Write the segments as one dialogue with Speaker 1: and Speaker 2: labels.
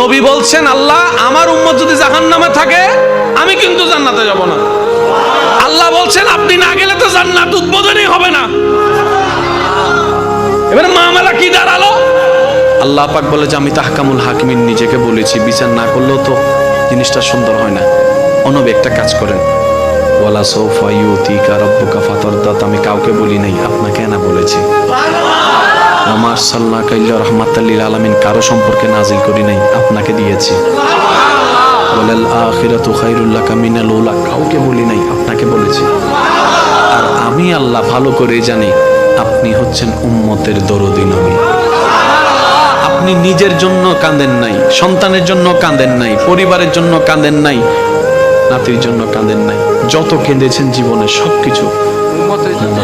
Speaker 1: নবী বলছেন আল্লাহ আমার উম্মত যদি জাহান্নামে থাকে আমি কিন্তু জান্নাতে যাব না। আল্লাহ বলছেন আপনি না গেলে তো জান্নাত উদ্বোধনই হবে না। এবার মামলা কি দাঁড়ালো? আল্লাহ পাক বলে যে আমি তাহকামুল হাকিমিন নিজেকে বলেছি, বিচার না করলেও তো জিনিসটা সুন্দর হয় না। অনবে একটা কাজ করেন, ওয়ালা সৌফা ইউতিকা রাব্বুকা ফাতারদা, আমি কাউকে বলি নাই, আপনাকে না বলেছি। ওমা আরসালনাকা ইল্লা রাহমাতাল লিল আলামিন, কারো সম্পর্কে নাজিল করি নাই, আপনাকে দিয়েছি। ওয়ালাল আখিরাতু খায়রুল লাকা মিনাল উলা, কাউকে বলি নাই, আপনাকে বলেছি। আর আমি আল্লাহ ভালো করে জানি আপনি হচ্ছেন উম্মতের দরদি নবী। আপনি নিজের জন্য কাঁদেন নাই, সন্তানের জন্য কাঁদেন নাই, পরিবারের জন্য কাঁদেন নাই, নাতির জন্য কাঁদেন নাই, যত কেঁদেছেন জীবনে সবকিছু উম্মতের জন্য।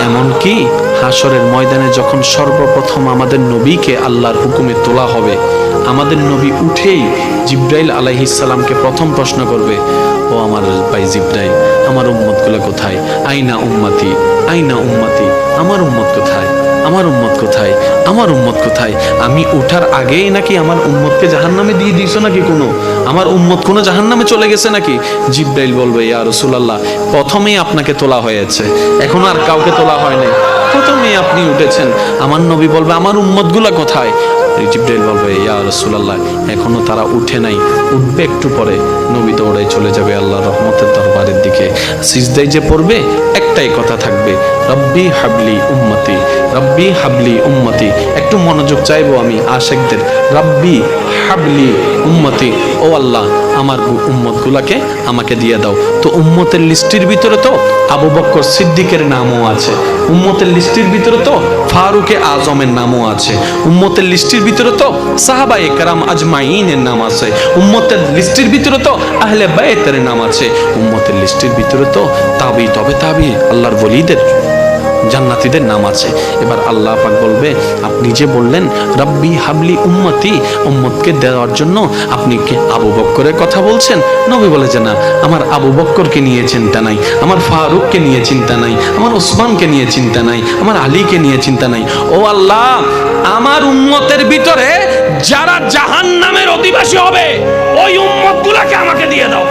Speaker 1: এমনকি হাসরের ময়দানে যখন সর্বপ্রথম আমাদের নবীকে আল্লাহর হুকুমে তোলা হবে, আমাদের নবী উঠেই জিব্রাইল আলাইহিস সালামকে প্রথম প্রশ্ন করবে, ও আমার ভাই জিব্রাইল, আমার উম্মতগুলো কোথায়? আইনা উম্মতি, আইনা উম্মতি, আমার উম্মত কোথায়? আমার উম্মত কোথায়? আমার উম্মত কোথায়? আমি ওঠার আগেই নাকি আমার উম্মতকে জাহান্নামে দিয়ে দিয়েছো নাকি? কোনো আমার উম্মত কোনো জাহান্নামে চলে গেছে নাকি? জিব্রাইল বলবে, ইয়া রাসূলুল্লাহ, প্রথমেই আপনাকে তোলা হয়েছে, এখন আর কাউকে তোলা হয় নাই, প্রথমেই আপনি উঠেছেন। আমার নবী বলবে আমার উম্মতগুলো কোথায়? জিব্রাইল বলবে, ইয়া রাসূলুল্লাহ, এখনো তারা উঠে নাই, উঠবে একটু পরে। নবী দৌড়ায় চলে যাবে আল্লাহর রহমতের দরবারের দিকে। সিজদায় যে পড়বে একটাই কথা থাকবে, রব্বি হাবলি উম্মতি, রব্বি হাবলি উম্মতি। একটু মনোযোগ চাইবো আমি আশিকদের, রব্বি হাবলি উম্মতি, ও আল্লাহ আমার উম্মতগুলাকে আমাকে দিয়ে দাও। তো উম্মতের লিস্টের ভিতরে তো আবু বকর সিদ্দিকের নামও আছে, উম্মতের লিস্টের ভিতরে তো ফারুকে আজমের নামও আছে, উম্মতের লিস্টের ভিতরে তো সাহাবায়ে কেরাম আজমাইনের নাম আছে, উম্মতের লিস্টের ভিতরে তো আহলে বাইতের নাম আছে, উম্মতের লিস্টের ভিতরে তো তাবি তবে তাবি আল্লাহর ওলিদের জান্নাতীদের নাম আছে। এবার আল্লাহ পাক বলবে, আপনি যে বললেন রব্বি হাবলি উম্মতি, উম্মতকে দেওয়ার জন্য আপনি কি আবু বকরের কথা বলছেন? নবী বলে যে না, আমার আবু বকরকে নিয়ে চিন্তা নাই, আমার ফারুককে নিয়ে চিন্তা নাই, আমার ওসমানকে নিয়ে চিন্তা নাই, আমার আলীকে নিয়ে চিন্তা নাই। ও আল্লাহ, আমার উম্মতের ভিতরে যারা জাহান্নামের অধিবাসী হবে ওই উম্মতগুলোকে আমাকে দিয়ে দাও।